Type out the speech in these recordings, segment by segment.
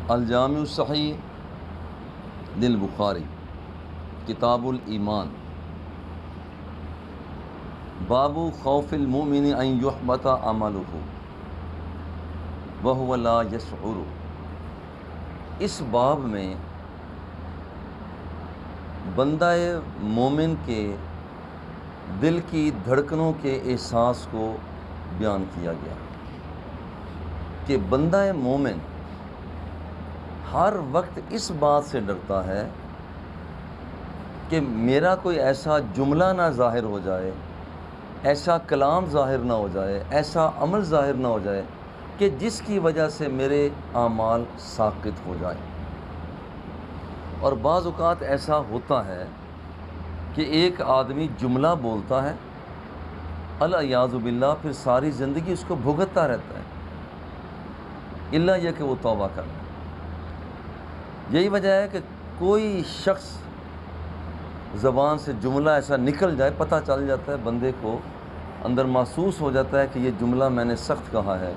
الجامع الصحیح للبخاری کتاب الایمان باب خوف المؤمن ان یحبط عملہ وہو لا یشعر۔ اس باب میں بندہ مومن کے دل کی دھڑکنوں کے احساس کو بیان کیا گیا کہ بندہ مومن ہر وقت اس بات سے ڈرتا ہے کہ میرا کوئی ایسا جملہ نہ ظاہر ہو جائے، ایسا کلام ظاہر نہ ہو جائے، ایسا عمل ظاہر نہ ہو جائے کہ جس کی وجہ سے میرے اعمال ساقط ہو جائیں۔ اور بعض اوقات ایسا ہوتا ہے کہ ایک آدمی جملہ بولتا ہے، العیاذ باللہ، پھر ساری زندگی اس کو بھگتتا رہتا ہے، الا یہ کہ وہ توبہ کر لے۔ یہی وجہ ہے کہ کوئی شخص زبان سے جملہ ایسا نکل جائے، پتہ چل جاتا ہے بندے کو، اندر محسوس ہو جاتا ہے کہ یہ جملہ میں نے سخت کہا ہے،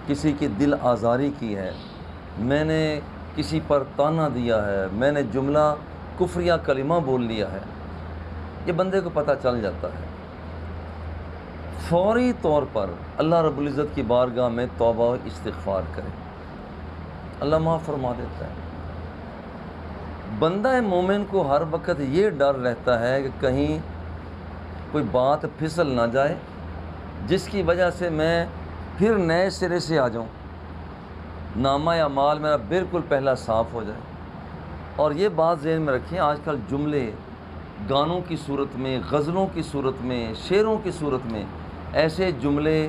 کسی کی دل آزاری کی ہے، میں نے کسی پر طعنہ دیا ہے، میں نے جملہ کفریہ کلمہ بول لیا ہے، یہ بندے کو پتہ چل جاتا ہے۔ فوری طور پر اللہ رب العزت کی بارگاہ میں توبہ و استغفار کرے، اللہ معاف فرما دیتا ہے۔ بندہ مومن کو ہر وقت یہ ڈر رہتا ہے کہ کہیں کوئی بات پھسل نہ جائے جس کی وجہ سے میں پھر نئے سرے سے آ جاؤں، نامہ اعمال میرا بالکل پہلا صاف ہو جائے۔ اور یہ بات ذہن میں رکھیں، آج کل جملے گانوں کی صورت میں، غزلوں کی صورت میں، شعروں کی صورت میں ایسے جملے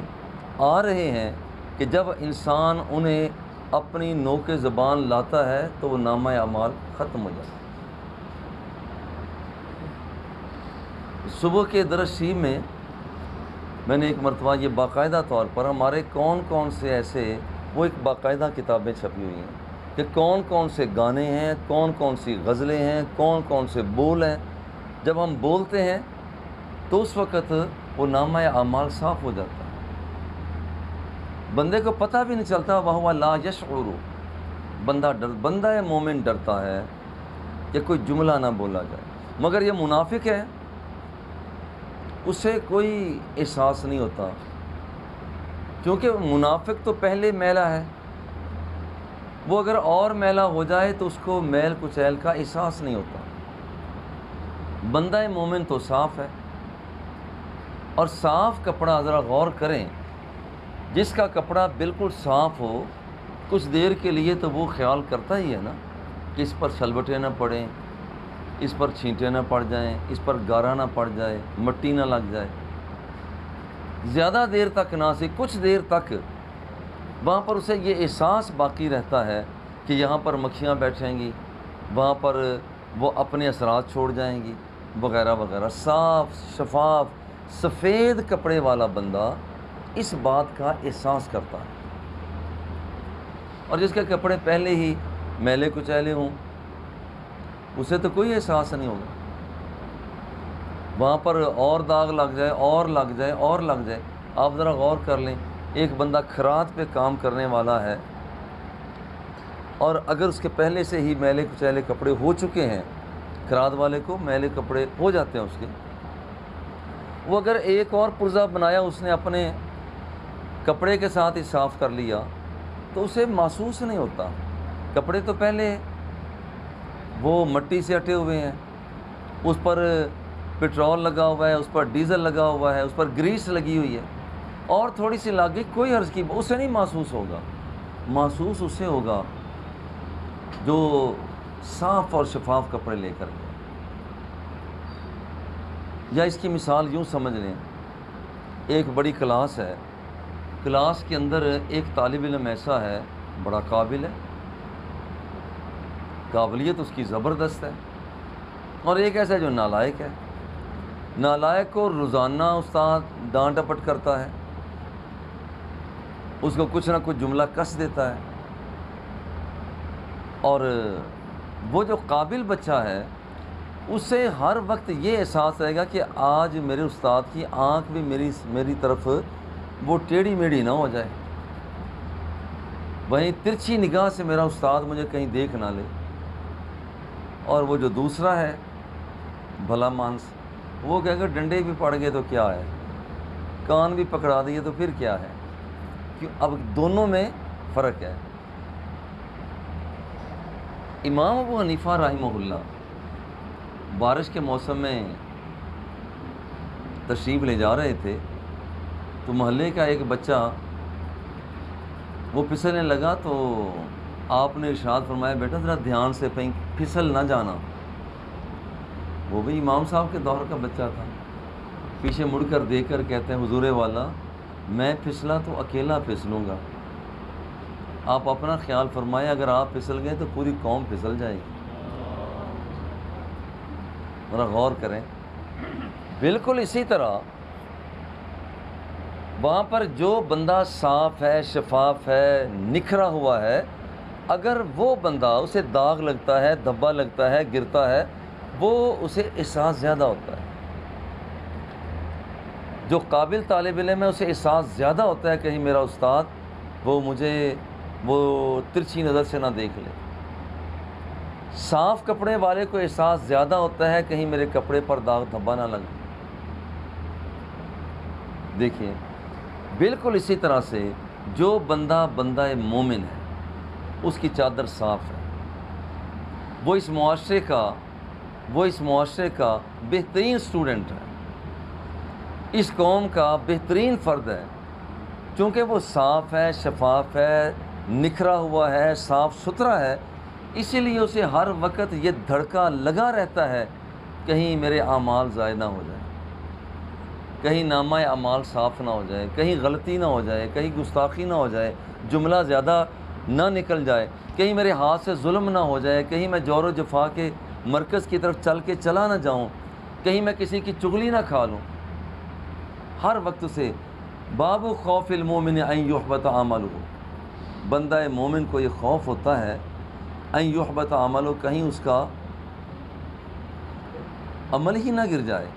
آ رہے ہیں کہ جب انسان انہیں اپنی نوک زبان لاتا ہے تو وہ نامہ اعمال ختم ہو جاتا ہے۔ صبح کے درس شریف میں نے ایک مرتبہ یہ باقاعدہ طور پر ہمارے کون کون سے ایسے، وہ ایک باقاعدہ کتابیں چھپی ہوئی ہیں کہ کون کون سے گانے ہیں، کون کون سی غزلیں ہیں، کون کون سے بول ہیں، جب ہم بولتے ہیں تو اس وقت وہ نامہ اعمال صاف ہو جاتا ہے، بندے کو پتہ بھی نہیں چلتا، وہو لا یشعر۔ بندہ مومن ڈرتا ہے کہ کوئی جملہ نہ بولا جائے، مگر یہ منافق ہے، اسے کوئی احساس نہیں ہوتا، کیونکہ منافق تو پہلے میلا ہے، وہ اگر اور میلا ہو جائے تو اس کو میل کچیل کا احساس نہیں ہوتا۔ بندہ مومن تو صاف ہے، اور صاف کپڑا ذرا غور کریں، جس کا کپڑا بالکل صاف ہو کچھ دیر کے لیے تو وہ خیال کرتا ہی ہے نا کہ اس پر شلوٹیں نہ پڑیں، اس پر چھینٹیں نہ پڑ جائیں، اس پر گارا نہ پڑ جائے، مٹی نہ لگ جائے، زیادہ دیر تک نہ سی، کچھ دیر تک وہاں پر اسے یہ احساس باقی رہتا ہے کہ یہاں پر مکھیاں بیٹھیں گی، وہاں پر وہ اپنے اثرات چھوڑ جائیں گی، وغیرہ وغیرہ۔ صاف شفاف سفید کپڑے والا بندہ اس بات کا احساس کرتا ہے، اور جس کے کپڑے پہلے ہی میلے کچیلے ہوں اسے تو کوئی احساس نہیں ہوگا، وہاں پر اور داغ لگ جائے، اور لگ جائے، اور لگ جائے۔ آپ ذرا غور کر لیں، ایک بندہ کھرات پہ کام کرنے والا ہے، اور اگر اس کے پہلے سے ہی میلے کچیلے کپڑے ہو چکے ہیں، کھرات والے کو میلے کپڑے ہو جاتے ہیں اس کے، وہ اگر ایک اور پرزہ بنایا اس نے اپنے کپڑے کے ساتھ ہی صاف کر لیا تو اسے محسوس نہیں ہوتا، کپڑے تو پہلے وہ مٹی سے اٹے ہوئے ہیں، اس پر پٹرول لگا ہوا ہے، اس پر ڈیزل لگا ہوا ہے، اس پر گریس لگی ہوئی ہے، اور تھوڑی سی لگ گئی، کوئی عرض کی اسے نہیں محسوس ہوگا۔ محسوس اسے ہوگا جو صاف اور شفاف کپڑے لے کر گئے۔ یا اس کی مثال یوں سمجھ لیں، ایک بڑی کلاس ہے، کلاس کے اندر ایک طالب علم ایسا ہے، بڑا قابل ہے، قابلیت اس کی زبردست ہے، اور ایک ایسا جو نالائق ہے، نالائق کو روزانہ استاد ڈانٹ ڈپٹ کرتا ہے، اس کو کچھ نہ کچھ جملہ کس دیتا ہے، اور وہ جو قابل بچہ ہے اسے ہر وقت یہ احساس رہے گا کہ آج میرے استاد کی آنکھ بھی میری طرف وہ ٹیڑھی میڑھی نہ ہو جائے، وہیں ترچھی نگاہ سے میرا استاد مجھے کہیں دیکھ نہ لے، اور وہ جو دوسرا ہے بھلا مانس، وہ کہے گا ڈنڈے بھی پڑ گئے تو کیا ہے، کان بھی پکڑا دیے تو پھر کیا ہے، کیوں؟ اب دونوں میں فرق ہے۔ امام ابو حنیفہ رحمہ اللہ بارش کے موسم میں تشریف لے جا رہے تھے، تو محلے کا ایک بچہ وہ پھسلنے لگا، تو آپ نے ارشاد فرمایا بیٹا ذرا دھیان سے پھسل نہ جانا۔ وہ بھی امام صاحب کے دور کا بچہ تھا، پیچھے مڑ کر دیکھ کر کہتے ہیں حضور والا میں پھسلا تو اکیلا پھسلوں گا، آپ اپنا خیال فرمائیں، اگر آپ پھسل گئے تو پوری قوم پھسل جائے گی۔ ذرا غور کریں۔ بالکل اسی طرح وہاں پر جو بندہ صاف ہے، شفاف ہے، نکھرا ہوا ہے، اگر وہ بندہ اسے داغ لگتا ہے، دھبا لگتا ہے، گرتا ہے، وہ اسے احساس زیادہ ہوتا ہے۔ جو قابل طالب علم ہے اسے احساس زیادہ ہوتا ہے کہیں میرا استاد وہ مجھے وہ ترچھی نظر سے نہ دیکھ لے۔ صاف کپڑے والے کو احساس زیادہ ہوتا ہے کہیں میرے کپڑے پر داغ دھبا نہ لگے۔ دیکھیے بالکل اسی طرح سے جو بندہ مومن ہے اس کی چادر صاف ہے، وہ اس معاشرے کا بہترین اسٹوڈنٹ ہے، اس قوم کا بہترین فرد ہے، چونکہ وہ صاف ہے، شفاف ہے، نکھرا ہوا ہے، صاف ستھرا ہے، اسی لیے اسے ہر وقت یہ دھڑکا لگا رہتا ہے کہیں میرے اعمال ضائع نہ ہو جائے، کہیں نامہ اعمال صاف نہ ہو جائے، کہیں غلطی نہ ہو جائے، کہیں گستاخی نہ ہو جائے، جملہ زیادہ نہ نکل جائے، کہیں میرے ہاتھ سے ظلم نہ ہو جائے، کہیں میں جور و جفا کے مرکز کی طرف چل کے چلا نہ جاؤں، کہیں میں کسی کی چغلی نہ کھا لوں۔ ہر وقت سے باب خوف المومن ان یحبط عملہ، بندہ مومن کو یہ خوف ہوتا ہے ان یحبط عملہ، کہیں اس کا عمل ہی نہ گر جائے،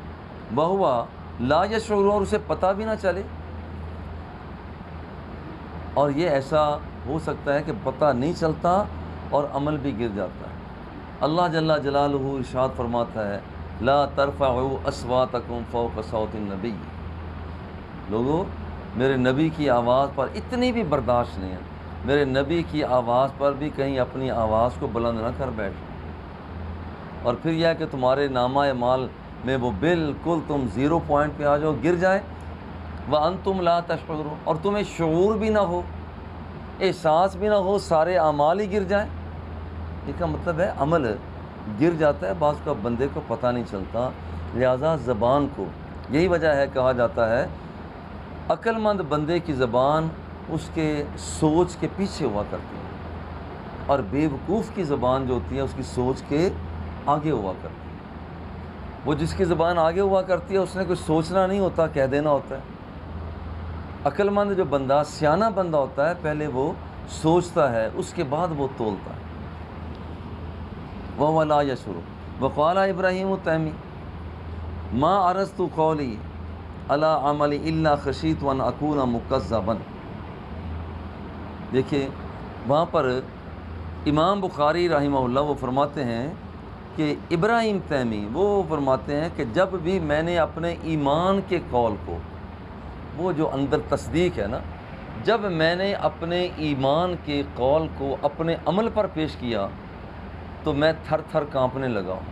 وہو لا یشعر، اور اسے پتہ بھی نہ چلے۔ اور یہ ایسا ہو سکتا ہے کہ پتہ نہیں چلتا اور عمل بھی گر جاتا ہے۔ اللہ جل جلالہ ارشاد فرماتا ہے لا ترفعوا اصواتکم فوق صوت النبی، لوگو میرے نبی کی آواز پر اتنی بھی برداشت نہیں ہے، میرے نبی کی آواز پر بھی کہیں اپنی آواز کو بلند نہ کر بیٹھ، اور پھر یہ ہے کہ تمہارے نامہ اعمال میں وہ بالکل تم 0 پوائنٹ پہ آ جاؤ، گر جائے، وَأَنْتُمْ لَا تَشْعُرُونَ، اور تمہیں شعور بھی نہ ہو، احساس بھی نہ ہو، سارے اعمال ہی گر جائیں۔ اس کا مطلب ہے عمل گر جاتا ہے، بعض کا بندے کو پتہ نہیں چلتا، لہٰذا زبان کو، یہی وجہ ہے کہا جاتا ہے عقل مند بندے کی زبان اس کے سوچ کے پیچھے ہوا کرتی ہے، اور بے وقوف کی زبان جو ہوتی ہے اس کی سوچ کے آگے ہوا کرتی ہے۔ وہ جس کی زبان آگے ہوا کرتی ہے اس نے کچھ سوچنا نہیں ہوتا، کہہ دینا ہوتا ہے۔ عقل مند جو بندہ، سیانہ بندہ ہوتا ہے، پہلے وہ سوچتا ہے، اس کے بعد وہ تولتا ہے۔ وَهُوَ لَا يَشْعُرُ وَقَالَ ابراہیم التیمی ما عرضت قولی علی عمل الا خشیت ان اکون مکذبا۔ دیکھیں وہاں پر امام بخاری رحمہ اللہ وہ فرماتے ہیں کہ ابراہیم تیمی وہ فرماتے ہیں کہ جب بھی میں نے اپنے ایمان کے قول کو، وہ جو اندر تصدیق ہے نا، جب میں نے اپنے ایمان کے قول کو اپنے عمل پر پیش کیا تو میں تھر تھر کانپنے لگا ہوں،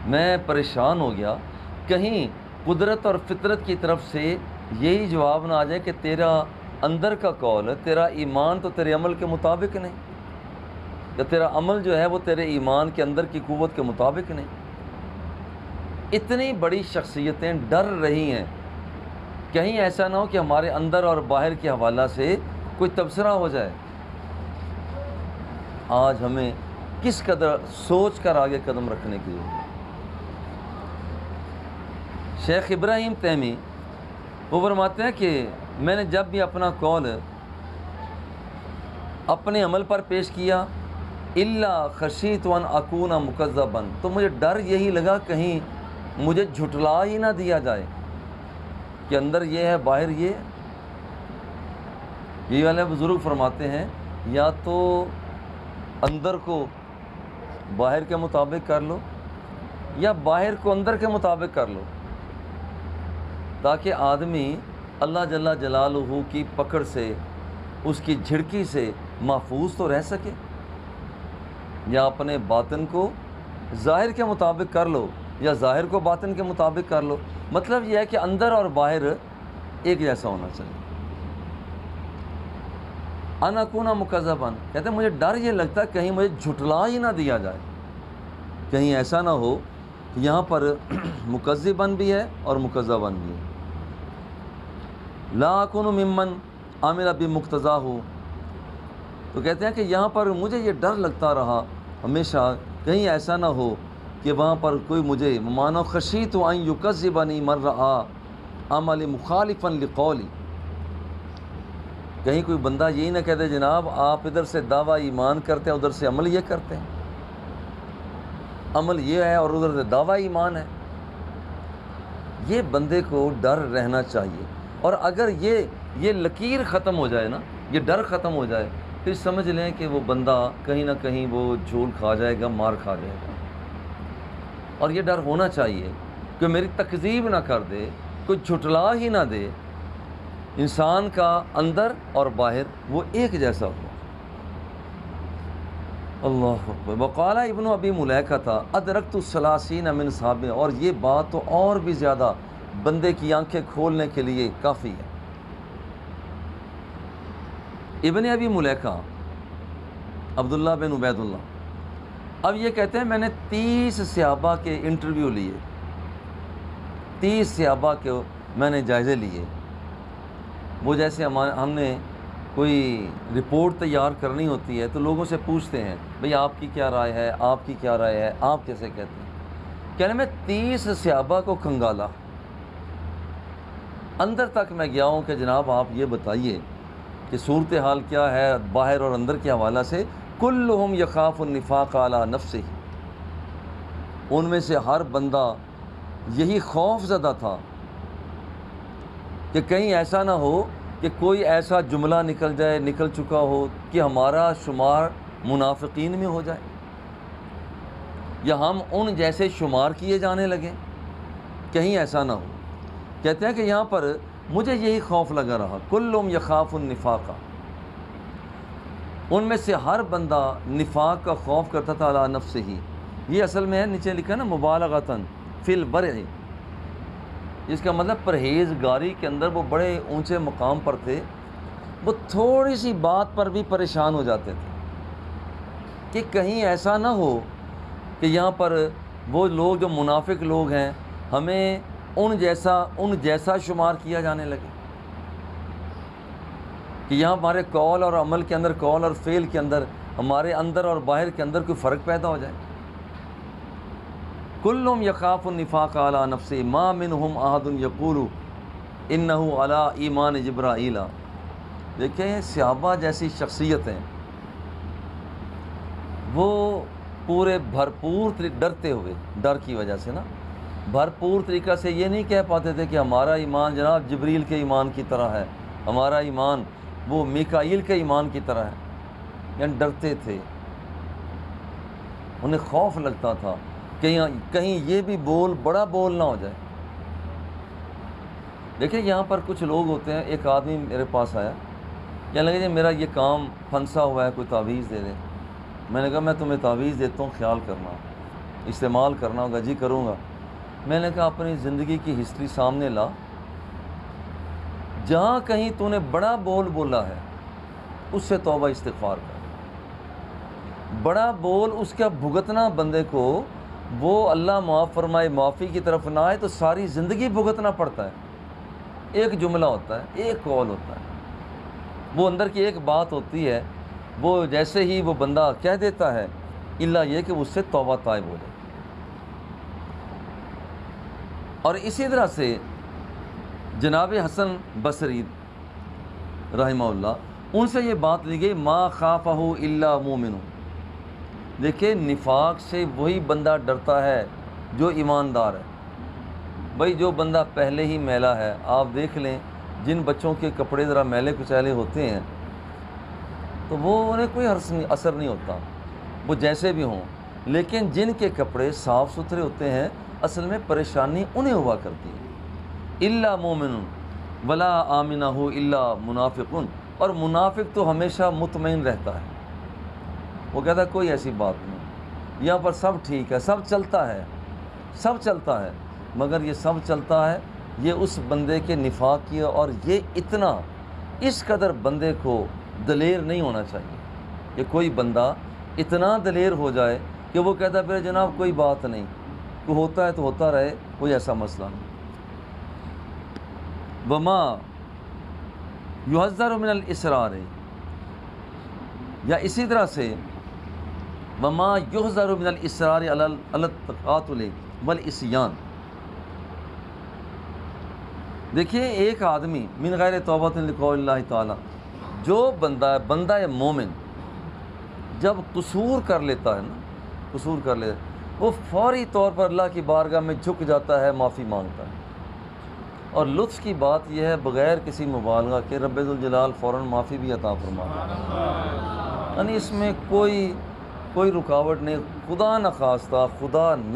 میں پریشان ہو گیا، کہیں قدرت اور فطرت کی طرف سے یہی جواب نہ آ جائے کہ تیرا اندر کا قول، تیرا ایمان تو تیرے عمل کے مطابق نہیں، یا تیرا عمل جو ہے وہ تیرے ایمان کے اندر کی قوت کے مطابق نہیں۔ اتنی بڑی شخصیتیں ڈر رہی ہیں، کہیں ایسا نہ ہو کہ ہمارے اندر اور باہر کے حوالہ سے کوئی تبصرہ ہو جائے۔ آج ہمیں کس قدر سوچ کر آگے قدم رکھنے کی ضرورت ہے۔ شیخ ابراہیم تیمی وہ فرماتے ہیں کہ میں نے جب بھی اپنا قول اپنے عمل پر پیش کیا الا خشیت ان اکون مکذبا، تو مجھے ڈر یہی لگا کہیں مجھے جھٹلا ہی نہ دیا جائے کہ اندر یہ ہے باہر یہ ہے۔ یہ والے بزرگ فرماتے ہیں یا تو اندر کو باہر کے مطابق کر لو یا باہر کو اندر کے مطابق کر لو، تاکہ آدمی اللہ جل جلالہ کی پکڑ سے، اس کی جھڑکی سے محفوظ تو رہ سکے۔ یا اپنے باطن کو ظاہر کے مطابق کر لو یا ظاہر کو باطن کے مطابق کر لو، مطلب یہ ہے کہ اندر اور باہر ایک جیسا ہونا چاہیے۔ ان اکون مکذبا، کہتے ہیں مجھے ڈر یہ لگتا ہے کہیں مجھے جھٹلا ہی نہ دیا جائے، کہیں ایسا نہ ہو کہ یہاں پر مکذبن بھی ہے اور مکذبن بھی ہے۔ لا اکون ممن عمل بمقتضاہ، تو کہتے ہیں کہ یہاں پر مجھے یہ ڈر لگتا رہا ہمیشہ کہیں ایسا نہ ہو کہ وہاں پر کوئی مجھے مانو خشیت ان یکذبنی من رآ عمل مخالفا لقولی، کہیں کوئی بندہ یہی نہ کہتے جناب آپ ادھر سے دعویٰ ایمان کرتے ہیں ادھر سے عمل یہ کرتے ہیں، عمل یہ ہے اور ادھر سے دعویٰ ایمان ہے۔ یہ بندے کو ڈر رہنا چاہیے، اور اگر یہ لکیر ختم ہو جائے نا، یہ ڈر ختم ہو جائے، پھر سمجھ لیں کہ وہ بندہ کہیں نہ کہیں وہ جھول کھا جائے گا، مار کھا جائے گا۔ اور یہ ڈر ہونا چاہیے کہ میری تکذیب نہ کر دے، کوئی جھٹلا ہی نہ دے، انسان کا اندر اور باہر وہ ایک جیسا ہو۔ اللہ اکبر۔ وقال ابن ابی ملیکہ تھا ادرکت الثلاثین من صحابہ، اور یہ بات تو اور بھی زیادہ بندے کی آنکھیں کھولنے کے لیے کافی ہے۔ ابن ابی ملیکہ عبداللہ بن عبید اللہ، اب یہ کہتے ہیں میں نے 30 صحابہ کے انٹرویو لیے، 30 صحابہ کے میں نے جائزے لیے۔ وہ جیسے ہم نے کوئی رپورٹ تیار کرنی ہوتی ہے تو لوگوں سے پوچھتے ہیں بھئی آپ کی کیا رائے ہے، آپ کی کیا رائے ہے، آپ کیسے کہتے ہیں۔ کہنے میں 30 صحابہ کو کھنگالا، اندر تک میں گیا ہوں کہ جناب آپ یہ بتائیے کہ صورتحال کیا ہے باہر اور اندر کے حوالہ سے۔ کلہم یخاف النفاق علی نفسہ، ان میں سے ہر بندہ یہی خوف زدہ تھا کہ کہیں ایسا نہ ہو کہ کوئی ایسا جملہ نکل چکا ہو کہ ہمارا شمار منافقین میں ہو جائے، یا ہم ان جیسے شمار کیے جانے لگیں، کہیں ایسا نہ ہو۔ کہتے ہیں کہ یہاں پر مجھے یہی خوف لگا رہا، کلہم یخاف النفاق، ان میں سے ہر بندہ نفاق کا خوف کرتا تھا علی نفسہ ہی۔ یہ اصل میں ہے نیچے لکھا نا مبالغۃً فی الورع، جس کا مطلب پرہیزگاری کے اندر وہ بڑے اونچے مقام پر تھے، وہ تھوڑی سی بات پر بھی پریشان ہو جاتے تھے کہ کہیں ایسا نہ ہو کہ یہاں پر وہ لوگ جو منافق لوگ ہیں ہمیں ان جیسا شمار کیا جانے لگے، کہ یہاں ہمارے قول اور عمل کے اندر، قول اور فعل کے اندر، ہمارے اندر اور باہر کے اندر کوئی فرق پیدا ہو جائے۔ کلہم یخاف النفاق علی نفسہ ما منہم احد یقول انہ علی ایمان جبرائیل۔ دیکھیں صحابہ جیسی شخصیتیں وہ پورے بھرپور ڈرتے ہوئے، ڈر کی وجہ سے نا بھرپور طریقہ سے یہ نہیں کہہ پاتے تھے کہ ہمارا ایمان جناب جبریل کے ایمان کی طرح ہے، ہمارا ایمان وہ میکائیل کے ایمان کی طرح ہے، یعنی ڈرتے تھے، انہیں خوف لگتا تھا کہیں یہ بھی بڑا بول نہ ہو جائے۔ دیکھیں یہاں پر کچھ لوگ ہوتے ہیں، ایک آدمی میرے پاس آیا، کہنے لگے جی میرا یہ کام پھنسا ہوا ہے، کوئی تعویذ دے دے۔ میں نے کہا میں تمہیں تعویذ دیتا ہوں، خیال کرنا، استعمال کرنا ہوگا۔ جی کروں گا۔ میں نے کہا اپنی زندگی کی ہسٹری سامنے لا، جہاں کہیں تو نے بڑا بول بولا ہے اس سے توبہ استغفار کر۔ بڑا بول اس کا بھگتنا بندے کو، وہ اللہ معاف فرمائے معافی کی طرف نہ آئے تو ساری زندگی بھگتنا پڑتا ہے۔ ایک جملہ ہوتا ہے، ایک قول ہوتا ہے، وہ اندر کی ایک بات ہوتی ہے، وہ جیسے ہی وہ بندہ کہہ دیتا ہے الا یہ کہ اس سے توبہ طائب ہو جائے۔ اور اسی طرح سے جناب حسن بصری رحمہ اللہ، ان سے یہ بات لی گئی ما خافہ الا مومن۔ دیکھیں نفاق سے وہی بندہ ڈرتا ہے جو ایماندار ہے۔ بھائی جو بندہ پہلے ہی میلا ہے، آپ دیکھ لیں جن بچوں کے کپڑے ذرا میلے کچیلے ہوتے ہیں تو وہ انہیں کوئی اثر نہیں ہوتا، وہ جیسے بھی ہوں. لیکن جن کے کپڑے صاف ستھرے ہوتے ہیں اصل میں پریشانی انہیں ہوا کرتی ہے. الا مومن ولا آمنہ الا منافقن، اور منافق تو ہمیشہ مطمئن رہتا ہے، وہ کہتا ہے کوئی ایسی بات نہیں، یہاں پر سب ٹھیک ہے، سب چلتا ہے، سب چلتا ہے. مگر یہ سب چلتا ہے یہ اس بندے کے نفاق کی، اور یہ اتنا اس قدر بندے کو دلیر نہیں ہونا چاہیے کہ کوئی بندہ اتنا دلیر ہو جائے کہ وہ کہتا ہے پھر جناب کوئی بات نہیں، کوئی ہوتا ہے تو ہوتا رہے، کوئی ایسا مسئلہ نہیں. وما یحذر من الاسرار، یا اسی طرح سے وما یحذر من الاسرار علی التقاتل والعصیان. دیکھیے ایک آدمی من غیر توبۃ لقول اللہ تعالی، جو بندہ مومن جب قصور کر لیتا ہے نا، قصور کر لیتا ہے، وہ فوری طور پر اللہ کی بارگاہ میں جھک جاتا ہے، معافی مانگتا ہے. اور لطف کی بات یہ ہے بغیر کسی مبالغہ کے رب ذوالجلال فوراً معافی بھی عطا فرماتا ہے. یعنی اس میں کوئی رکاوٹ نہیں. خدا نہ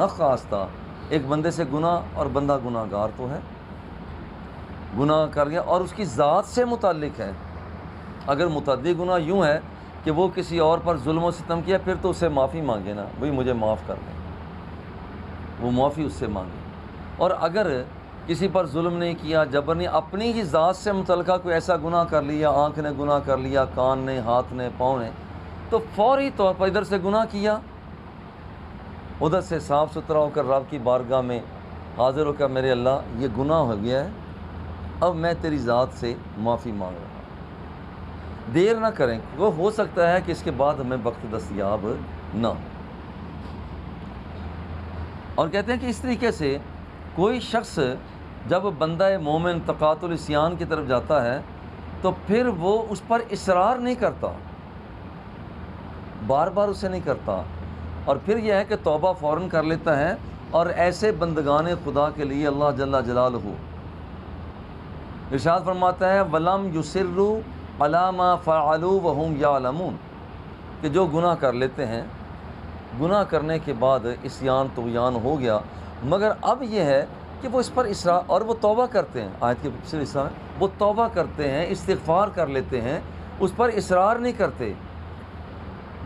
خواستہ ایک بندے سے گناہ، اور بندہ گناہ گار تو ہے، گناہ کر گیا اور اس کی ذات سے متعلق ہے. اگر متعدی گناہ یوں ہے کہ وہ کسی اور پر ظلم و ستم کیا، پھر تو اسے معافی مانگے نا، بھئی مجھے معاف کر دیں، وہ معافی اس سے مانگے. اور اگر کسی پر ظلم نہیں کیا، جبر نہیں، اپنی ہی ذات سے متعلقہ کوئی ایسا گناہ کر لیا، آنکھ نے گناہ کر لیا، کان نے، ہاتھ نے، پاؤں نے، تو فوری طور پر ادھر سے گناہ کیا، ادھر سے صاف ستھرا ہو کر رب کی بارگاہ میں حاضر ہو کر میرے اللہ یہ گناہ ہو گیا ہے، اب میں تیری ذات سے معافی مانگ رہا ہوں. دیر نہ کریں، وہ ہو سکتا ہے کہ اس کے بعد ہمیں وقت دستیاب نہ ہو. اور کہتے ہیں کہ اس طریقے سے کوئی شخص جب بندہ مومن تقاۃ العصیان کی طرف جاتا ہے تو پھر وہ اس پر اصرار نہیں کرتا، بار بار اسے نہیں کرتا، اور پھر یہ ہے کہ توبہ فوراً کر لیتا ہے. اور ایسے بندگان خدا کے لیے اللہ جل جلالہ ارشاد فرماتا ہے وَلَمْ يُصِرُّوا عَلَىٰ مَا فَعَلُوا وَهُمْ يَعْلَمُونَ، کہ جو گناہ کر لیتے ہیں، گناہ کرنے کے بعد عصیان طغیان ہو گیا، مگر اب یہ ہے کہ وہ اس پر اصرار، اور وہ توبہ کرتے ہیں. آیت کے پچھلے حصہ میں وہ توبہ کرتے ہیں، استغفار کر لیتے ہیں، اس پر اصرار نہیں کرتے،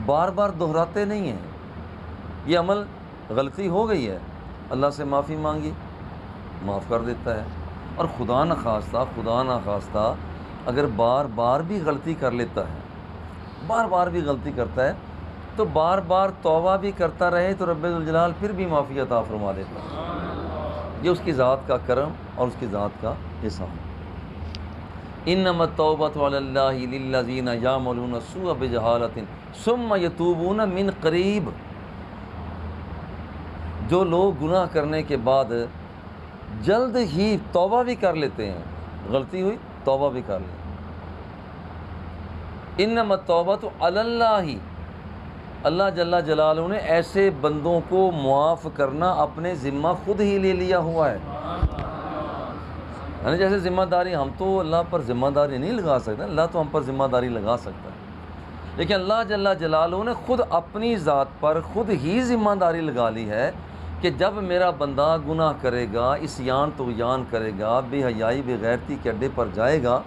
بار بار دہراتے نہیں ہیں. یہ عمل غلطی ہو گئی ہے، اللہ سے معافی مانگی، معاف کر دیتا ہے. اور خدا نخواستہ اگر بار بار بھی غلطی کر لیتا ہے، بار بار بھی غلطی کرتا ہے، تو بار بار توبہ بھی کرتا رہے تو رب ذوالجلال پھر بھی معافی عطا فرما دیتا ہے. یہ اس کی ذات کا کرم اور اس کی ذات کا احسان. انما التوبۃ علی اللہ للذین یعملون السوء بجہالۃ ثم یتوبون من قریب. جو لوگ گناہ کرنے کے بعد جلد ہی توبہ بھی کر لیتے ہیں، غلطی ہوئی توبہ بھی کر لیں. انما التوبۃ علی اللہ، اللہ جل جلالہ نے ایسے بندوں کو معاف کرنا اپنے ذمہ خود ہی لے لیا ہوا ہے. یعنی جیسے ذمہ داری ہم تو اللہ پر ذمہ داری نہیں لگا سکتے، اللہ تو ہم پر ذمہ داری لگا سکتا ہے، لیکن اللہ جل جلالہ نے خود اپنی ذات پر خود ہی ذمہ داری لگا لی ہے کہ جب میرا بندہ گناہ کرے گا، عصیان طغیان کرے گا، بے حیائی بے غیرتی کے اڈے پر جائے گا،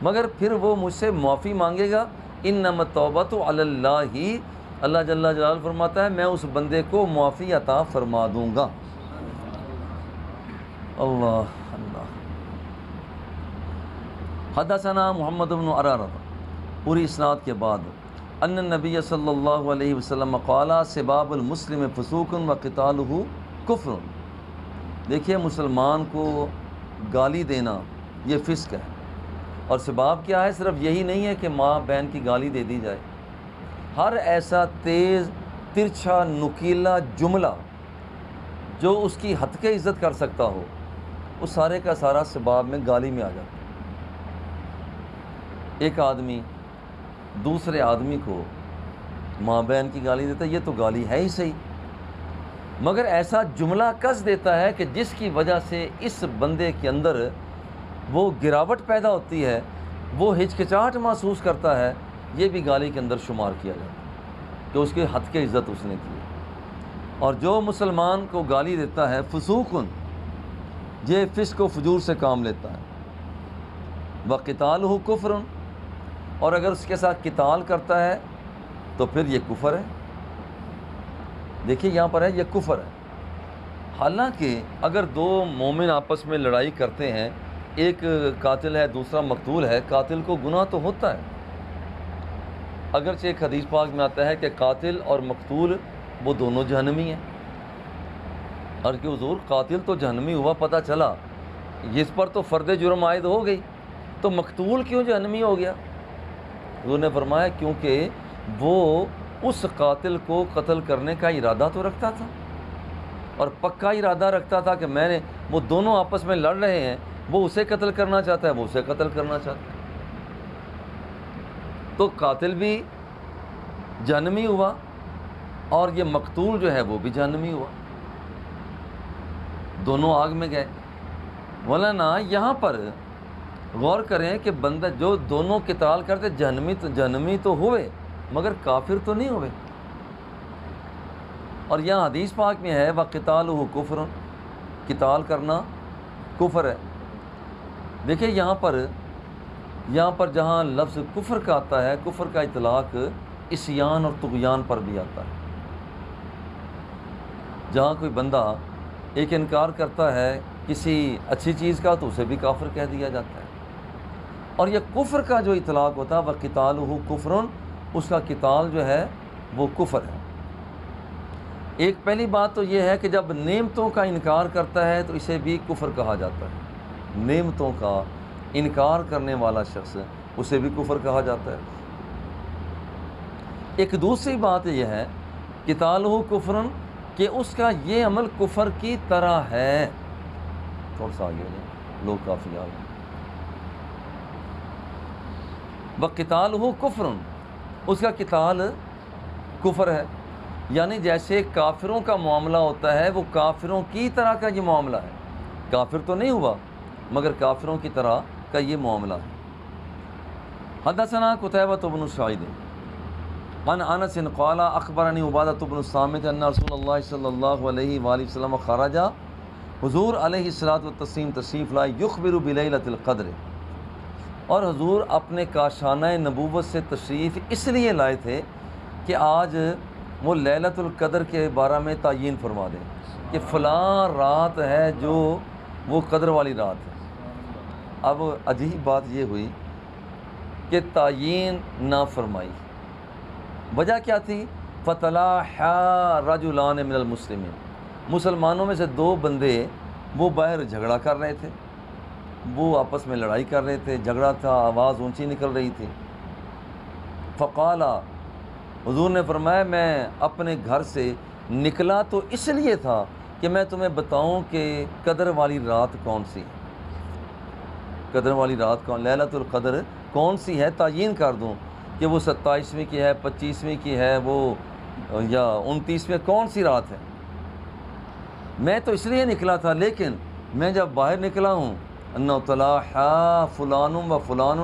مگر پھر وہ مجھ سے معافی مانگے گا. انما التوبۃ علی اللہ، اللہ جل جلالہ فرماتا ہے میں اس بندے کو معافی عطا فرما دوں گا. اللہ اللہ. حدثنا محمد بن عرارہ، پوری اسناد کے بعد، ان النبی صلی اللہ علیہ وسلم قال سباب المسلم فسوق وقتالہ کفر. دیکھیے مسلمان کو گالی دینا یہ فسق ہے. اور سباب کیا ہے؟ صرف یہی نہیں ہے کہ ماں بہن کی گالی دے دی جائے، ہر ایسا تیز ترچھا نکیلا جملہ جو اس کی حد عزت کر سکتا ہو، وہ سارے کا سارا سباب میں گالی میں آ جاتا ہے. ایک آدمی دوسرے آدمی کو ماں بہن کی گالی دیتا ہے، یہ تو گالی ہے ہی صحیح، مگر ایسا جملہ کس دیتا ہے کہ جس کی وجہ سے اس بندے کے اندر وہ گراوٹ پیدا ہوتی ہے، وہ ہچکچاہٹ محسوس کرتا ہے یہ بھی گالی کے اندر شمار کیا جاتا ہے کہ اس کی حد کی عزت اس نے کی. اور جو مسلمان کو گالی دیتا ہے فسوقن، یہ فسق و فجور سے کام لیتا ہے. وقتالہ کفر، اور اگر اس کے ساتھ قتال کرتا ہے تو پھر یہ کفر ہے. دیکھیے یہاں پر ہے یہ کفر ہے. حالانکہ اگر دو مومن آپس میں لڑائی کرتے ہیں، ایک قاتل ہے دوسرا مقتول ہے، قاتل کو گناہ تو ہوتا ہے. اگرچہ ایک حدیث پاک میں آتا ہے کہ قاتل اور مقتول وہ دونوں جہنمی ہیں. اور کہ حضور قاتل تو جہنمی ہوا، پتہ چلا اس پر تو فرد جرم عائد ہو گئی، تو مقتول کیوں جہنمی ہو گیا؟ حضور نے فرمایا کیونکہ وہ اس قاتل کو قتل کرنے کا ارادہ تو رکھتا تھا، اور پکا ارادہ رکھتا تھا کہ میں نے، وہ دونوں آپس میں لڑ رہے ہیں، وہ اسے قتل کرنا چاہتا ہے، وہ اسے قتل کرنا چاہتا ہے، تو قاتل بھی جہنمی ہوا اور یہ مقتول جو ہے وہ بھی جہنمی ہوا، دونوں آگ میں گئے. مولانا یہاں پر غور کریں کہ بندہ جو دونوں قتال کرتے جہنمی تو ہوئے مگر کافر تو نہیں ہوئے. اور یہاں حدیث پاک میں ہے وَقِتَالُهُ كُفْرٌ، قتال کرنا کفر ہے. دیکھیں یہاں پر جہاں لفظ کفر کا آتا ہے، کفر کا اطلاق عصیان اور طغیان پر بھی آتا ہے. جہاں کوئی بندہ ایک انکار کرتا ہے کسی اچھی چیز کا تو اسے بھی کافر کہہ دیا جاتا ہے. اور یہ کفر کا جو اطلاق ہوتا ہے وَقِتَالُهُ كُفْرٌ، اس کا قتال جو ہے وہ کفر ہے. ایک پہلی بات تو یہ ہے کہ جب نعمتوں کا انکار کرتا ہے تو اسے بھی کفر کہا جاتا ہے. نعمتوں کا انکار کرنے والا شخص اسے بھی کفر کہا جاتا ہے. ایک دوسری بات یہ ہے قتالہ کفرن، کہ اس کا یہ عمل کفر کی طرح ہے. تھوڑا سا آگے ہو جائیں، لوگ کافی آگے. وقتالہ کفرن، اس کا قتال کفر ہے. یعنی جیسے کافروں کا معاملہ ہوتا ہے وہ کافروں کی طرح کا یہ معاملہ ہے. کافر تو نہیں ہوا مگر کافروں کی طرح کا یہ معاملہ ہے. حدثنا قتیبہ بن سعید عن انس قال اخبرنی عبادہ بن الصامت ان رسول اللہ صلی اللہ علیہ وآلہ وسلم خرج، حضور علیہ الصلوۃ والتسلیم تشریف لائے، یخبر بلیلۃ القدر، اور حضور اپنے کاشانہ نبوت سے تشریف اس لیے لائے تھے کہ آج وہ لیلۃ القدر کے بارے میں تعیین فرما دیں کہ فلاں رات ہے جو وہ قدر والی رات ہے. اب عجیب بات یہ ہوئی کہ تعیین نہ فرمائی. وجہ کیا تھی؟ فَتَلَاحَا رَجُلَانِ مِنَ الْمُسْلِمِينَ، مسلمانوں میں سے دو بندے وہ باہر جھگڑا کر رہے تھے، وہ آپس میں لڑائی کر رہے تھے، جھگڑا تھا، آواز اونچی نکل رہی تھی. فقال، حضور نے فرمایا میں اپنے گھر سے نکلا تو اس لیے تھا کہ میں تمہیں بتاؤں کہ قدر والی رات کون سی ہے، قدر والی رات کون، لیلۃ القدر کون سی ہے، تعیین کر دوں کہ وہ 27ویں کی ہے، 25ویں کی ہے، وہ یا 29ویں کون سی رات ہے. میں تو اس لیے نکلا تھا، لیکن میں جب باہر نکلا ہوں انہ تلاحا فلان و فلان،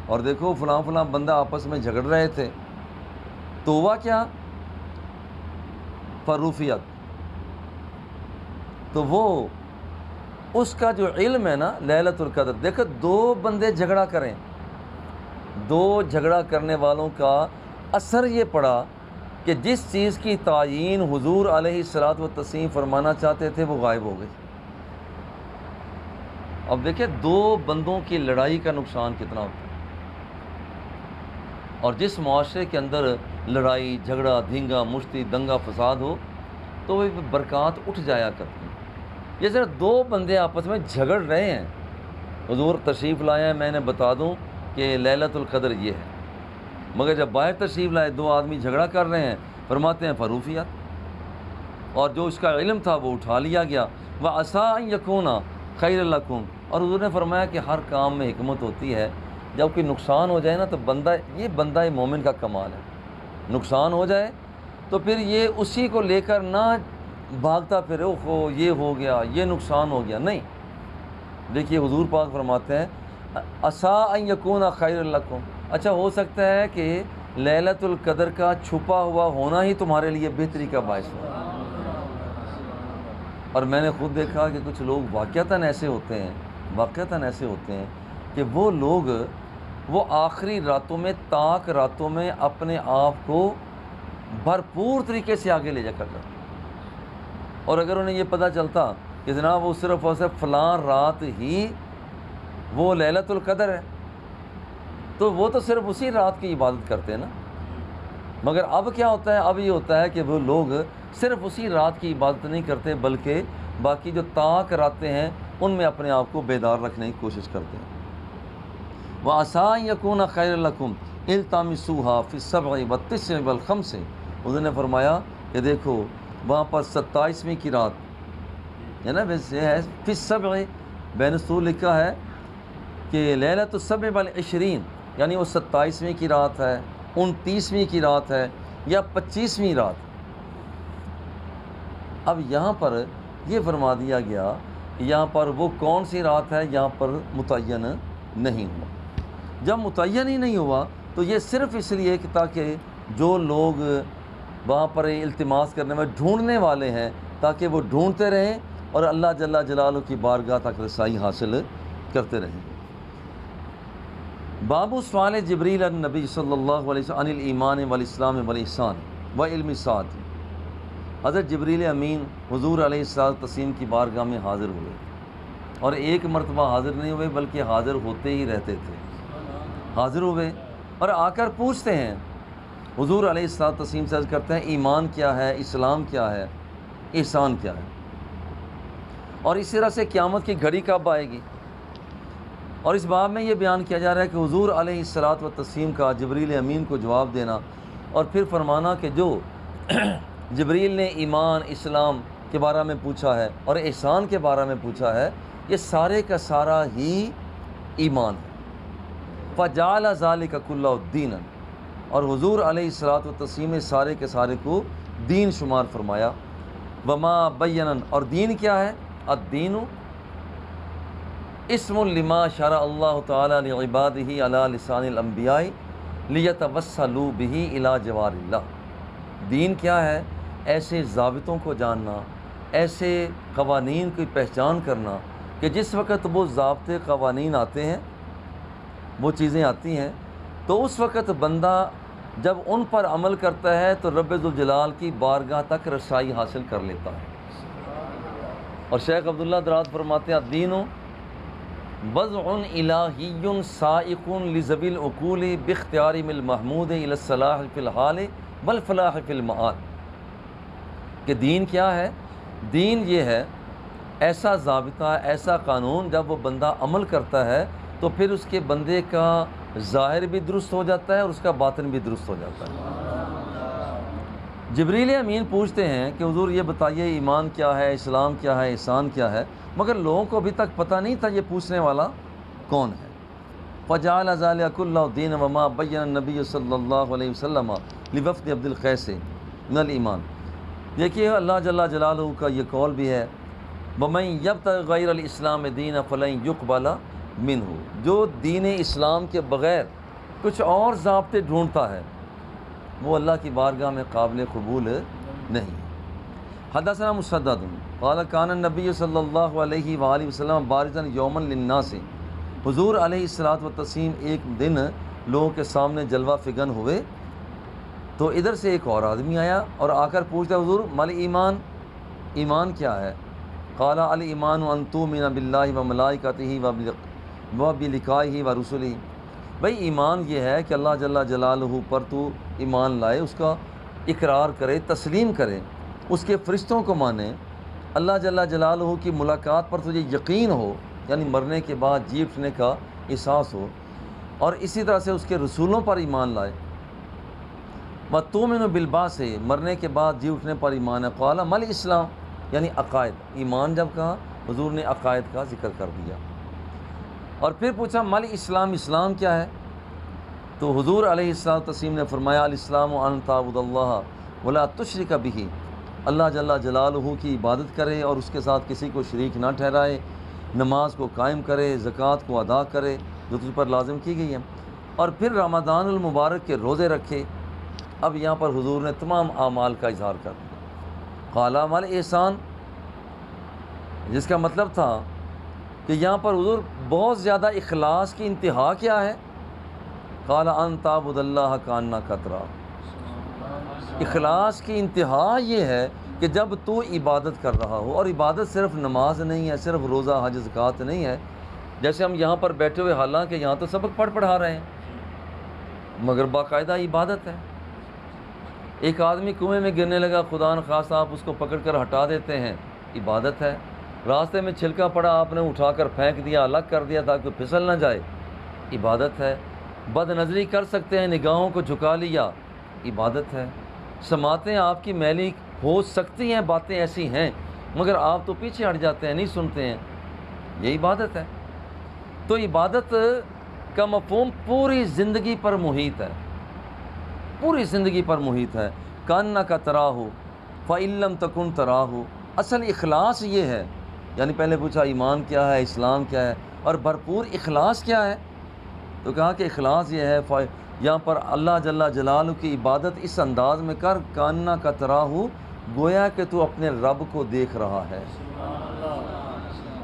اور دیکھو فلاں فلاں بندہ آپس میں جھگڑ رہے تھے، تو ہوا کیا؟ فروفیت، تو وہ اس کا جو علم ہے نا لیلۃ القدر، دیکھو دو بندے جھگڑا کریں، دو جھگڑا کرنے والوں کا اثر یہ پڑا کہ جس چیز کی تعیین حضور علیہ الصلوۃ والتسلیم فرمانا چاہتے تھے وہ غائب ہو گئی. اب دیکھیں دو بندوں کی لڑائی کا نقصان کتنا ہوتا ہے، اور جس معاشرے کے اندر لڑائی جھگڑا دھینگا مشتی دنگا فساد ہو تو وہ برکات اٹھ جایا کرتی ہیں. جیسے دو بندے آپس میں جھگڑ رہے ہیں، حضور تشریف لائے ہیں، میں نے بتا دوں کہ لیلۃ القدر یہ ہے، مگر جب باہر تشریف لائے دو آدمی جھگڑا کر رہے ہیں، فرماتے ہیں فروفیات، اور جو اس کا علم تھا وہ اٹھا لیا گیا. وَعَسَىٰ أَن يَكُونَ خَيْرًا لَكُمْ، اور حضور نے فرمایا کہ ہر کام میں حکمت ہوتی ہے. جب کوئی نقصان ہو جائے نا تو بندہ مومن کا کمال ہے، نقصان ہو جائے تو پھر یہ اسی کو لے کر نہ بھاگتا پھر یہ ہو گیا یہ نقصان ہو گیا، نہیں. دیکھیے حضور پاک فرماتے ہیں عَسَىٰ أَن يَكُونَ خَيْرًا لَكُمْ، اچھا ہو سکتا ہے کہ لیلۃ القدر کا چھپا ہوا ہونا ہی تمہارے لیے بہتری کا باعث ہو. اور میں نے خود دیکھا کہ کچھ لوگ واقعتاً ایسے ہوتے ہیں کہ وہ لوگ وہ آخری راتوں میں تاک راتوں میں اپنے آپ کو بھرپور طریقے سے آگے لے جا کر کرتے. اور اگر انہیں یہ پتہ چلتا کہ جناب وہ صرف اور صرف فلاں رات ہی وہ لیلۃ القدر ہے تو وہ تو صرف اسی رات کی عبادت کرتے ہیں نا. مگر اب کیا ہوتا ہے؟ اب یہ ہوتا ہے کہ وہ لوگ صرف اسی رات کی عبادت نہیں کرتے بلکہ باقی جو تاک راتیں ہیں ان میں اپنے آپ کو بیدار رکھنے کی کوشش کرتے ہیں. وَعَسَىٰ أَن يَكُونَ خَيْرًا لَكُمْ الْتَمِسُوهَا فِي السَّبْعِ وَالتِّسْعِ وَالْخَمْسِ. حضور نے فرمایا کہ دیکھو وہاں پر 27ویں کی رات ہے نا، ویسے ہے فی السبع بین السطور لکھا ہے کہ لیلۃ السبع والعشرین، یعنی وہ 27ویں کی رات ہے، 29ویں کی رات ہے یا 25ویں رات. اب یہاں پر یہ فرما دیا گیا کہ یہاں پر وہ کون سی رات ہے یہاں پر متعین نہیں ہوا. جب متعین ہی نہیں ہوا تو یہ صرف اس لیے کہ تاکہ جو لوگ وہاں پر التماس کرنے میں ڈھونڈنے والے ہیں تاکہ وہ ڈھونڈتے رہیں اور اللہ جل جلالہ کی بارگاہ تک رسائی حاصل کرتے رہیں. باب سوال جبریل النبی صلی اللہ علیہ وسلم عن الایمان والاسلام والاحسان وعلم الساعۃ. حضرت جبریل امین حضور علیہ الصلوۃ والتسلیم کی بارگاہ میں حاضر ہوئے اور ایک مرتبہ حاضر نہیں ہوئے بلکہ حاضر ہوتے ہی رہتے تھے. حاضر ہوئے اور آ کر پوچھتے ہیں حضور علیہ الصلوۃ والتسلیم سے، عرض کرتے ہیں ایمان کیا ہے، اسلام کیا ہے، احسان کیا ہے، اور اس طرح سے قیامت کی گھڑی کب آئے گی. اور اس باب میں یہ بیان کیا جا رہا ہے کہ حضور علیہ الصلوۃ والتسلیم کا جبریل امین کو جواب دینا اور پھر فرمانا کہ جو جبریل نے ایمان اسلام کے بارے میں پوچھا ہے اور احسان کے بارے میں پوچھا ہے یہ سارے کا سارا ہی ایمان ہے. فَجَعَلَ ذَلِكَ كُلَّهُ دِينًا، اور حضور علیہ الصلوۃ والتسلیم نے سارے کے سارے کو دین شمار فرمایا. وَمَا بَيَّنًا، اور دین کیا ہے؟ الدین اسم لما شرع اللہ تعالی لعبادہ علی لسان الانبیاء لیتوسلوا بہ الی جوار اللہ. دین کیا ہے؟ ایسے ضابطوں کو جاننا، ایسے قوانین کی پہچان کرنا کہ جس وقت وہ ضابطے قوانین آتے ہیں، وہ چیزیں آتی ہیں تو اس وقت بندہ جب ان پر عمل کرتا ہے تو رب ذوالجلال کی بارگاہ تک رسائی حاصل کر لیتا ہے. اور شیخ عبداللہ دراد فرماتے ہیں الدین وضع الہی سائق لذوی العقول باختیار المحمود الی الصلاح فی الحال والفلاح فی المآل. کہ دین کیا ہے؟ دین یہ ہے ایسا ضابطہ، ایسا قانون جب وہ بندہ عمل کرتا ہے تو پھر اس کے بندے کا ظاہر بھی درست ہو جاتا ہے اور اس کا باطن بھی درست ہو جاتا ہے. جبریل امین پوچھتے ہیں کہ حضور یہ بتائیے ایمان کیا ہے، اسلام کیا ہے، احسان کیا ہے، مگر لوگوں کو ابھی تک پتہ نہیں تھا یہ پوچھنے والا کون ہے. فَجَعَلَ ذَلِكَ كُلَّهُ دِينًا وَمَا بَيَّنَ النَّبِيُّ صلی اللہ علیہ وسلم لِوَفْدِ عبد القیس من الایمان. دیکھیے اللہ جل جلالہ کا یہ قول بھی ہے وَمَن يَبْتَغِ غَيْرَ الْإِسْلَامِ دِينًا فَلَن يُقْبَلَ مِنْهُ. جو دین اسلام کے بغیر کچھ اور ضابطے ڈھونڈتا ہے وہ اللہ کی بارگاہ میں قابل قبول نہیں. حدثنا مسدد قال کان النبی صلی اللہ علیہ وآلہ وسلم بارزا یوما للناس. حضور علیہ الصلوۃ والتسلیم ایک دن لوگوں کے سامنے جلوہ فگن ہوئے تو ادھر سے ایک اور آدمی آیا اور آ کر پوچھتا حضور مل ایمان، ایمان کیا ہے؟ قال الایمان ان تؤمن باللہ وملائکتہ وبلقائہ ورسلہ. بھئی ایمان یہ ہے کہ اللہ جل جلالہ پر تو ایمان لائے، اس کا اقرار کرے، تسلیم کرے، اس کے فرشتوں کو مانے، اللہ جل جلالہ کی ملاقات پر تجھے یقین ہو، یعنی مرنے کے بعد جی اٹھنے کا احساس ہو، اور اسی طرح سے اس کے رسولوں پر ایمان لائے. وَتُؤْمِنُ بِالْبَعْثِ، مرنے کے بعد جی اٹھنے پر ایمان ہے. قَالَ مَا الْإِسْلَامُ، یعنی عقائد. ایمان جب کہا حضور نے عقائد کا ذکر کر دیا اور پھر پوچھا مَا الْإِسْلَامُ، اسلام کیا ہے؟ تو حضور علیہ الصلوۃ والتسلیم نے فرمایا الاسلام ان تعبد اللہ ولا تشرک بہ، اللہ جل جلالہ کی عبادت کرے اور اس کے ساتھ کسی کو شریک نہ ٹھہرائے، نماز کو قائم کرے، زکوٰۃ کو ادا کرے جو تجھ پر لازم کی گئی ہے، اور پھر رمضان المبارک کے روزے رکھے۔ اب یہاں پر حضور نے تمام اعمال کا اظہار کر دیا۔ قال عمل احسان، جس کا مطلب تھا کہ یہاں پر حضور بہت زیادہ اخلاص کی انتہا کیا ہے؟ قال ان تعبد اللہ کانک تراہ۔ اخلاص کی انتہا یہ ہے کہ جب تو عبادت کر رہا ہو، اور عبادت صرف نماز نہیں ہے، صرف روزہ حج زکوٰۃ نہیں ہے۔ جیسے ہم یہاں پر بیٹھے ہوئے، حالانکہ یہاں تو سبق پڑھا رہے ہیں، مگر باقاعدہ عبادت ہے۔ ایک آدمی کنویں میں گرنے لگا، خدا نخواستہ آپ اس کو پکڑ کر ہٹا دیتے ہیں، عبادت ہے۔ راستے میں چھلکا پڑا، آپ نے اٹھا کر پھینک دیا، الگ کر دیا تاکہ پھسل نہ جائے، عبادت ہے۔ بد نظری کر سکتے ہیں، نگاہوں کو جھکا لیا، عبادت ہے۔ سماعتیں آپ کی میلی ہو سکتی ہیں، باتیں ایسی ہیں، مگر آپ تو پیچھے ہٹ جاتے ہیں، نہیں سنتے ہیں، یہ عبادت ہے۔ تو عبادت کا مفہوم پوری زندگی پر محیط ہے، پوری زندگی پر محیط ہے۔ کانک تراہ فإن لم تکن تراہ، اصل اخلاص یہ ہے۔ یعنی پہلے پوچھا ایمان کیا ہے، اسلام کیا ہے، اور بھرپور اخلاص کیا ہے؟ تو کہا کہ اخلاص یہ ہے، یہاں پر اللہ جل جلالہ کی عبادت اس انداز میں کر، کانک تراہ، گویا کہ تو اپنے رب کو دیکھ رہا ہے۔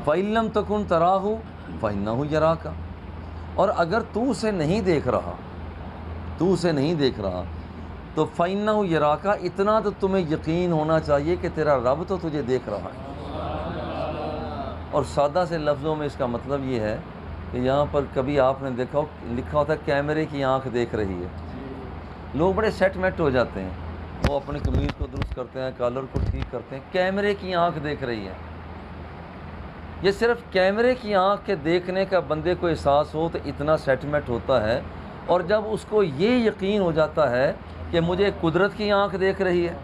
فإن لم تکن تراہ فإنہ یراک، اور اگر تو اسے نہیں دیکھ رہا، تو اسے نہیں دیکھ رہا، تو فإنہ یراک، اتنا تو تمہیں یقین ہونا چاہیے کہ تیرا رب تو تجھے دیکھ رہا ہے۔ اور سادہ سے لفظوں میں اس کا مطلب یہ ہے کہ یہاں پر کبھی آپ نے دیکھا ہو، لکھا ہوتا ہے کیمرے کی آنکھ دیکھ رہی ہے۔ لوگ بڑے سیٹ میٹ ہو جاتے ہیں، وہ اپنی قمیض کو درست کرتے ہیں، کالر کو ٹھیک کرتے ہیں، کیمرے کی آنکھ دیکھ رہی ہے۔ یہ صرف کیمرے کی آنکھ کے دیکھنے کا بندے کو احساس ہو تو اتنا سیٹ میٹ ہوتا ہے، اور جب اس کو یہ یقین ہو جاتا ہے کہ مجھے قدرت کی آنکھ دیکھ رہی ہے،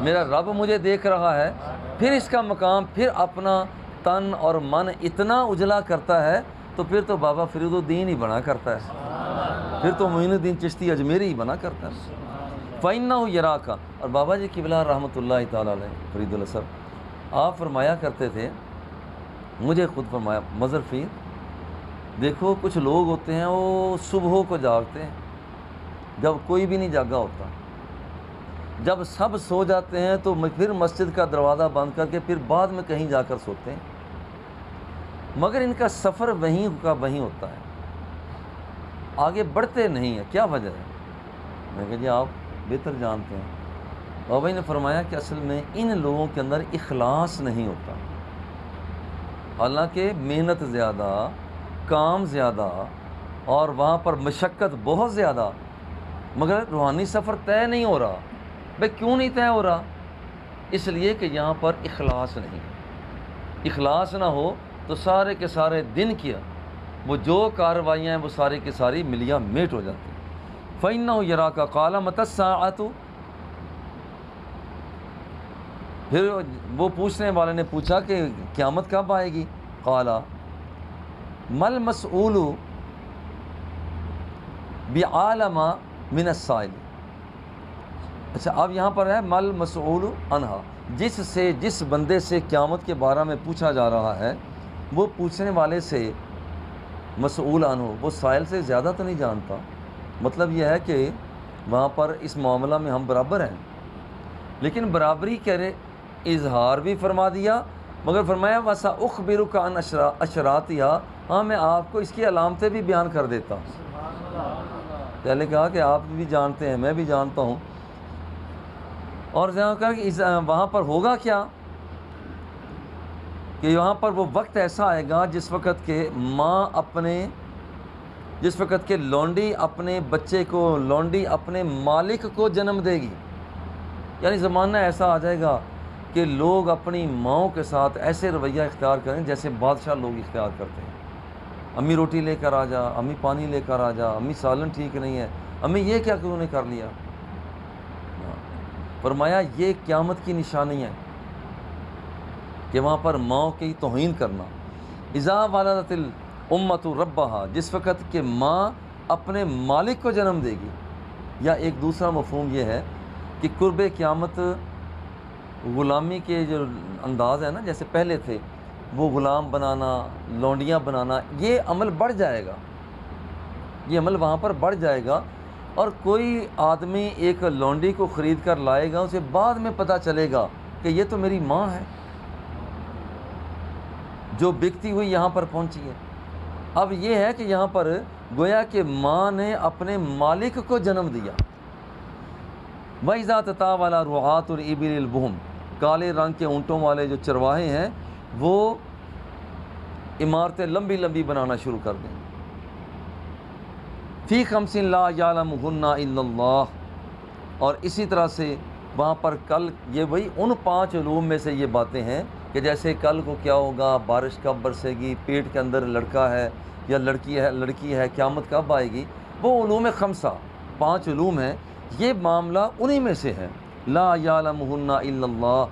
میرا رب مجھے دیکھ رہا ہے، پھر اس کا مقام، پھر اپنا تن اور من اتنا اجلا کرتا ہے، تو پھر تو بابا فرید الدین ہی بنا کرتا ہے، پھر تو معین الدین چشتی اجمیری ہی بنا کرتا ہے۔ فإنہ یراک، اور بابا جی قبلہ رحمۃ اللہ تعالیٰ علیہ فرید الاسر، آپ فرمایا کرتے تھے، مجھے خود فرمایا، مظہر فیر، دیکھو کچھ لوگ ہوتے ہیں وہ صبح کو جاگتے ہیں جب کوئی بھی نہیں جاگا ہوتا، جب سب سو جاتے ہیں تو پھر مسجد کا دروازہ بند کر کے پھر بعد میں کہیں جا کر سوتے ہیں، مگر ان کا سفر وہیں کا وہیں ہوتا ہے، آگے بڑھتے نہیں ہیں۔ کیا وجہ ہے؟ میں کہا جی آپ بہتر جانتے ہیں۔ بابا نے فرمایا کہ اصل میں ان لوگوں کے اندر اخلاص نہیں ہوتا، حالانکہ محنت زیادہ، کام زیادہ، اور وہاں پر مشقت بہت زیادہ، مگر روحانی سفر طے نہیں ہو رہا۔ بھئی کیوں نہیں طے ہو رہا؟ اس لیے کہ یہاں پر اخلاص نہیں۔ اخلاص نہ ہو تو سارے کے سارے دن کیا وہ جو کارروائیاں ہیں وہ ساری کی ساری ملیا میٹ ہو جاتی ہیں۔ فإنہ یراک قال متی الساعۃ، پھر وہ پوچھنے والے نے پوچھا کہ قیامت کب آئے گی؟ قال مل مسئول بعالم من السائل۔ اچھا اب یہاں پر ہے مل مسئول عنہا، جس بندے سے قیامت کے بارے میں پوچھا جا رہا ہے، وہ پوچھنے والے سے مسئول عنہ، وہ سائل سے زیادہ تو نہیں جانتا۔ مطلب یہ ہے کہ وہاں پر اس معاملہ میں ہم برابر ہیں، لیکن برابری کے اظہار بھی فرما دیا، مگر فرمایا وَسَأُخْبِرُكَ عَنْ أَشْرَاطِهَا، ہاں میں آپ کو اس کی علامتیں بھی بیان کر دیتا ہوں۔ پہلے کہا کہ آپ بھی جانتے ہیں، میں بھی جانتا ہوں، اور کہا کہ وہاں پر ہوگا کیا کہ وہاں پر وہ وقت ایسا آئے گا جس وقت کہ جس وقت کہ لونڈی اپنے بچے کو، لونڈی اپنے مالک کو جنم دے گی۔ یعنی زمانہ ایسا آ جائے گا کہ لوگ اپنی ماؤں کے ساتھ ایسے رویہ اختیار کریں جیسے بادشاہ لوگ اختیار کرتے ہیں۔ امی روٹی لے کر آ جا، امی پانی لے کر آ جا، امی سالن ٹھیک نہیں ہے، امی یہ کیا کیوں نے کر لیا؟ فرمایا یہ قیامت کی نشانی ہے کہ وہاں پر ماں کی توہین کرنا۔ اذا ولدت الامۃ ربہا، جس وقت کہ ماں اپنے مالک کو جنم دے گی۔ یا ایک دوسرا مفہوم یہ ہے کہ قرب قیامت غلامی کے جو انداز ہے نا، جیسے پہلے تھے وہ غلام بنانا، لونڈیاں بنانا، یہ عمل بڑھ جائے گا، یہ عمل وہاں پر بڑھ جائے گا، اور کوئی آدمی ایک لونڈی کو خرید کر لائے گا، اسے بعد میں پتہ چلے گا کہ یہ تو میری ماں ہے جو بکتی ہوئی یہاں پر پہنچی ہے۔ اب یہ ہے کہ یہاں پر گویا کہ ماں نے اپنے مالک کو جنم دیا۔ وَإِذَا تَطَاوَلَ رُعَاةُ الْإِبِلِ الْبُهُمْ، کالے رنگ کے اونٹوں والے جو چرواہے ہیں وہ عمارتیں لمبی لمبی بنانا شروع کر دیں۔ فی خمس لا یعلمہن الا اللہ، اور اسی طرح سے وہاں پر کل یہ وہی ان 5 علوم میں سے یہ باتیں ہیں کہ جیسے کل کو کیا ہوگا، بارش کب برسے گی، پیٹ کے اندر لڑکا ہے یا لڑکی ہے، قیامت کب آئے گی، وہ علوم 5 5 علوم ہیں، یہ معاملہ انہی میں سے ہے۔ لا یعلمہن الا اللہ،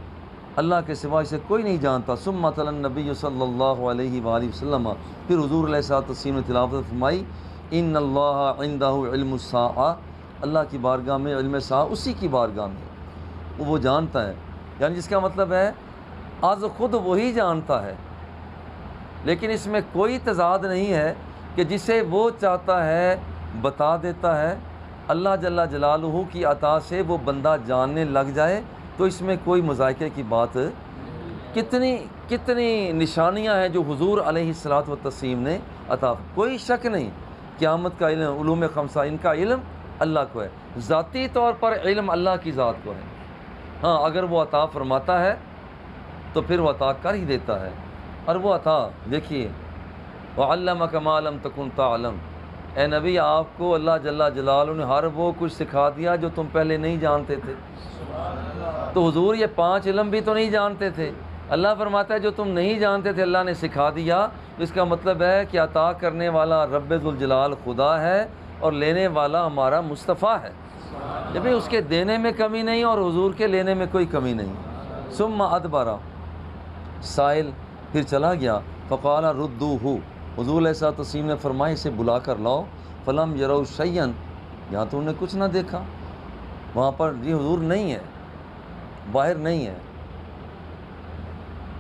اللہ کے سوا اسے کوئی نہیں جانتا۔ ثم تلا النبی صلی اللہ علیہ وآلہ وسلم، پھر حضور علیہ الصلوۃ نے تلاوت فرمائی، ان اللہ عندہ علم الساعہ، اللہ کی بارگاہ میں علم ساعہ اسی کی بارگاہ میں وہ جانتا ہے، یعنی جس کا مطلب ہے از خود وہی جانتا ہے، لیکن اس میں کوئی تضاد نہیں ہے کہ جسے وہ چاہتا ہے بتا دیتا ہے۔ اللہ جل جلالہ کی عطا سے وہ بندہ جاننے لگ جائے تو اس میں کوئی مذائقے کی بات، کتنی نشانیاں ہیں جو حضور علیہ الصلوۃ والتسلیم نے عطا، کوئی شک نہیں، قیامت کا علم، علوم 5 ان کا علم اللہ کو ہے، ذاتی طور پر علم اللہ کی ذات کو ہے۔ ہاں اگر وہ عطا فرماتا ہے تو پھر وہ عطا کر ہی دیتا ہے، اور وہ عطا دیکھیے، وَعَلَّمَكَ مَا لَمْ تَكُنْ تَعْلَمْ، اے نبی آپ کو اللہ جل جلالہ نے ہر وہ کچھ سکھا دیا جو تم پہلے نہیں جانتے تھے۔ تو حضور یہ 5 علم بھی تو نہیں جانتے تھے، اللہ فرماتا ہے جو تم نہیں جانتے تھے اللہ نے سکھا دیا، تو اس کا مطلب ہے کہ عطا کرنے والا رب ذوالجلال خدا ہے اور لینے والا ہمارا مصطفیٰ ہے، جب اس کے دینے میں کمی نہیں اور حضور کے لینے میں کوئی کمی نہیں۔ ثم ادبر، سائل پھر چلا گیا، فقال ردوہ، حضور علیہ الصلوۃ والتسلیم نے فرمایا اسے بلا کر لاؤ، فلم یروا شیئا، یہاں تو انہوں نے کچھ نہ دیکھا، وہاں پر جی حضور نہیں ہے، باہر نہیں ہے،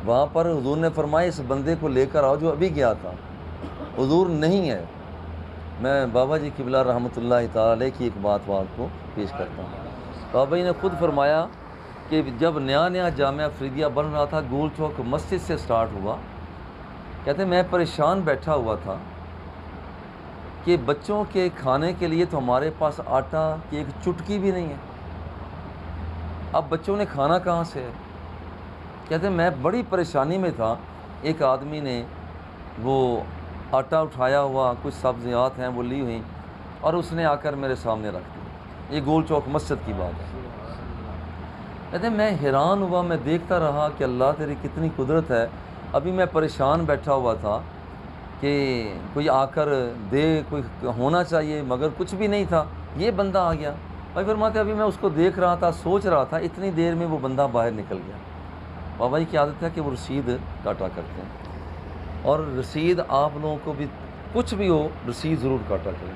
وہاں پر حضور نے فرمایا اس بندے کو لے کر آؤ جو ابھی گیا تھا، حضور نہیں ہے۔ میں بابا جی قبلہ رحمۃ اللہ تعالی علیہ کی ایک بات آپ کو پیش کرتا ہوں۔ بابا جی نے خود فرمایا کہ جب نیا جامعہ فریدیہ بن رہا تھا، گول چوک مسجد سے سٹارٹ ہوا، کہتے میں پریشان بیٹھا ہوا تھا کہ بچوں کے کھانے کے لیے تو ہمارے پاس آٹا کی ایک چٹکی بھی نہیں ہے، اب بچوں نے کھانا کہاں سے ہے؟ کہتے میں بڑی پریشانی میں تھا، ایک آدمی نے وہ آٹا اٹھایا ہوا، کچھ سبزیات ہیں وہ لی ہوئی، اور اس نے آ کر میرے سامنے رکھ دی، یہ گول چوک مسجد کی بات ہے۔ کہتے میں حیران ہوا، میں دیکھتا رہا کہ اللہ تیری کتنی قدرت ہے، ابھی میں پریشان بیٹھا ہوا تھا کہ کوئی آ کر دے، کوئی ہونا چاہیے، مگر کچھ بھی نہیں تھا، یہ بندہ آ گیا۔ بھائی فرماتے ابھی میں اس کو دیکھ رہا تھا، سوچ رہا تھا، اتنی دیر میں وہ بندہ باہر نکل گیا۔ بابا جی کی عادت ہے کہ وہ رسید کاٹا کرتے ہیں، اور رسید آپ لوگوں کو بھی کچھ بھی ہو رسید ضرور کاٹا کریں۔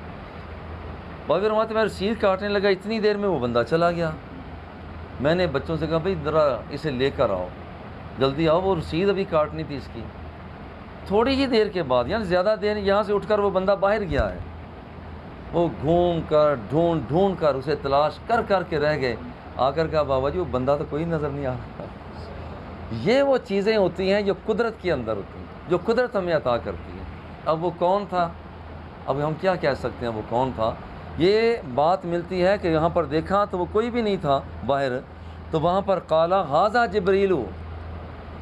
بابا فرماتے میں رسید کاٹنے لگا، اتنی دیر میں وہ بندہ چلا گیا۔ میں نے بچوں سے کہا بھائی ذرا اسے لے کر آؤ، جلدی آؤ، وہ رسید ابھی کاٹنی تھی اس کی۔ تھوڑی ہی دیر کے بعد، یعنی زیادہ دیر یہاں سے اٹھ کر وہ بندہ باہر گیا ہے، وہ گھوم کر ڈھونڈ کر اسے تلاش کر کے رہ گئے، آ کر کہا بابا جی وہ بندہ تو کوئی نظر نہیں آ رہا۔ یہ وہ چیزیں ہوتی ہیں جو قدرت کے اندر ہوتی ہیں، جو قدرت ہمیں عطا کرتی ہے۔ اب وہ کون تھا، اب ہم کیا کہہ سکتے ہیں وہ کون تھا؟ یہ بات ملتی ہے کہ یہاں پر دیکھا تو وہ کوئی بھی نہیں تھا باہر، تو وہاں پر قالا ھذا جبریل،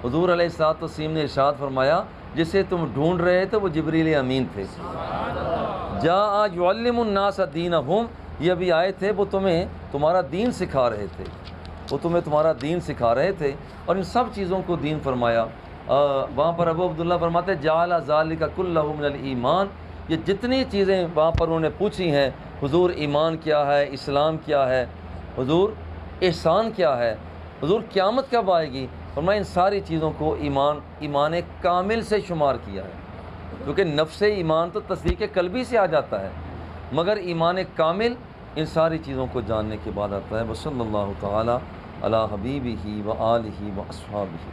حضور علیہ الصلوۃ والتسلیم نے ارشاد فرمایا جسے تم ڈھونڈ رہے تھے وہ جبریل امین تھے، جاء یعلم الناس دینہم، یہ ابھی آئے تھے، وہ تمہیں تمہارا دین سکھا رہے تھے، وہ تمہیں تمہارا دین سکھا رہے تھے، اور ان سب چیزوں کو دین فرمایا۔ وہاں پر ابو عبداللہ فرماتے جعل ذالک کلہ من الایمان، یہ جتنی چیزیں وہاں پر انہوں نے پوچھی ہیں، حضور ایمان کیا ہے، اسلام کیا ہے، حضور احسان کیا ہے، حضور قیامت کب آئے گی، فرمایا ان ساری چیزوں کو ایمان کامل سے شمار کیا ہے، کیونکہ نفس ایمان تو تصدیق قلبی سے آ جاتا ہے، مگر ایمان کامل ان ساری چیزوں کو جاننے کے بعد آتا ہے۔ وصلی اللہ تعالی علی حبیبہ و آلہ و اصحابہ۔